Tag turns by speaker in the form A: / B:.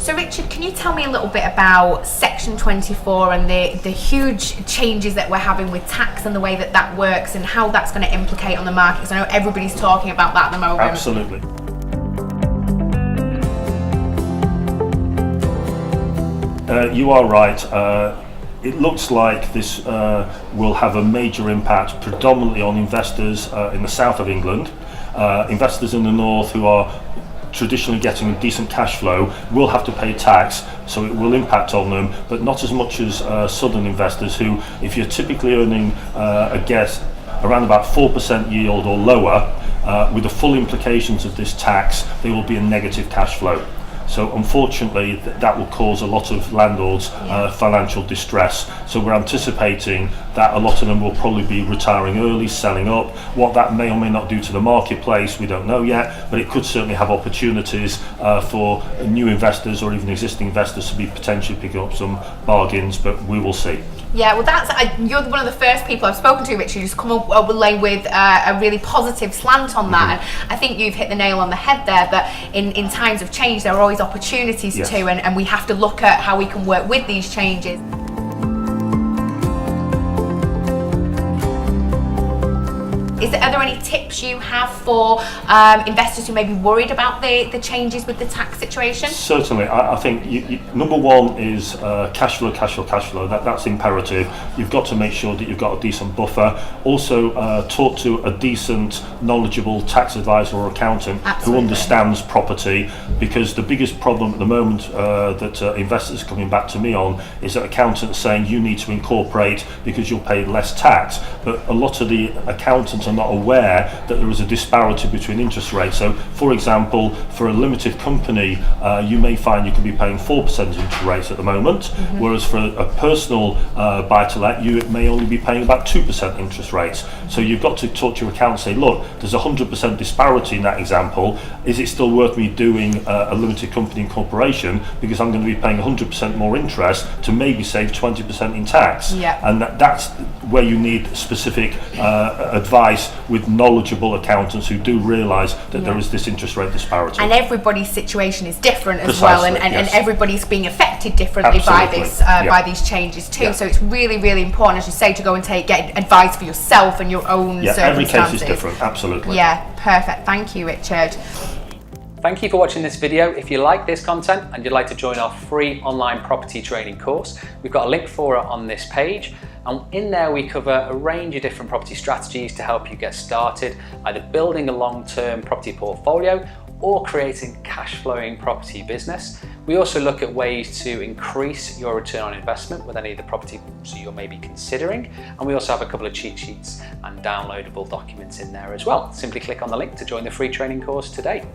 A: So Richard, can you tell me a little bit about Section 24 and the huge changes that we're having with tax and the way that that works and how that's going to implicate on the market? Because I know everybody's talking about that at the moment.
B: Absolutely. You are right. It looks like this will have a major impact predominantly on investors in the south of England. Investors in the north who are traditionally getting a decent cash flow will have to pay tax, so it will impact on them, but not as much as southern investors who, if you're typically earning a guess around about 4% yield or lower, with the full implications of this tax, there will be a negative cash flow. So unfortunately, that will cause a lot of landlords financial distress. So we're anticipating that a lot of them will probably be retiring early, selling up. What that may or may not do to the marketplace, we don't know yet, but it could certainly have opportunities for new investors or even existing investors to be potentially picking up some bargains, but we will see.
A: Yeah, well, you're one of the first people I've spoken to, Richard, who's come up with a really positive slant on that. And I think you've hit the nail on the head there, that in times of change, there are always opportunities too, and we have to look at how we can work with these changes. Are there any tips you have for investors who may be worried about the changes with the tax situation?
B: Certainly. I think number one is cash flow. That's imperative. You've got to make sure that you've got a decent buffer. Also, talk to a decent, knowledgeable tax advisor or accountant who understands property, because the biggest problem at the moment that investors are coming back to me on is that accountants saying you need to incorporate because you'll pay less tax. But a lot of the accountants are not aware that there is a disparity between interest rates. So, for example, for a limited company, you may find you could be paying 4% interest rates at the moment, whereas for a personal buy-to-let, you may only be paying about 2% interest rates. So you've got to talk to your accountant and say, look, there's 100% disparity in that example. Is it still worth me doing a limited company incorporation because I'm going to be paying 100% more interest to maybe save 20% in tax? And that's where you need specific advice with knowledgeable accountants who do realise that there is this interest rate disparity.
A: And everybody's situation is different as well, and everybody's being affected differently by these changes too. So it's really, really important, as you say, to go and get advice for yourself and your own circumstances.
B: Every case is different, absolutely.
A: Yeah, perfect. Thank you, Richard.
C: Thank you for watching this video. If you like this content and you'd like to join our free online property training course, we've got a link for it on this page. And in there we cover a range of different property strategies to help you get started, either building a long-term property portfolio or creating cash flowing property business. We also look at ways to increase your return on investment with any of the properties you're maybe considering. And we also have a couple of cheat sheets and downloadable documents in there as well. Simply click on the link to join the free training course today.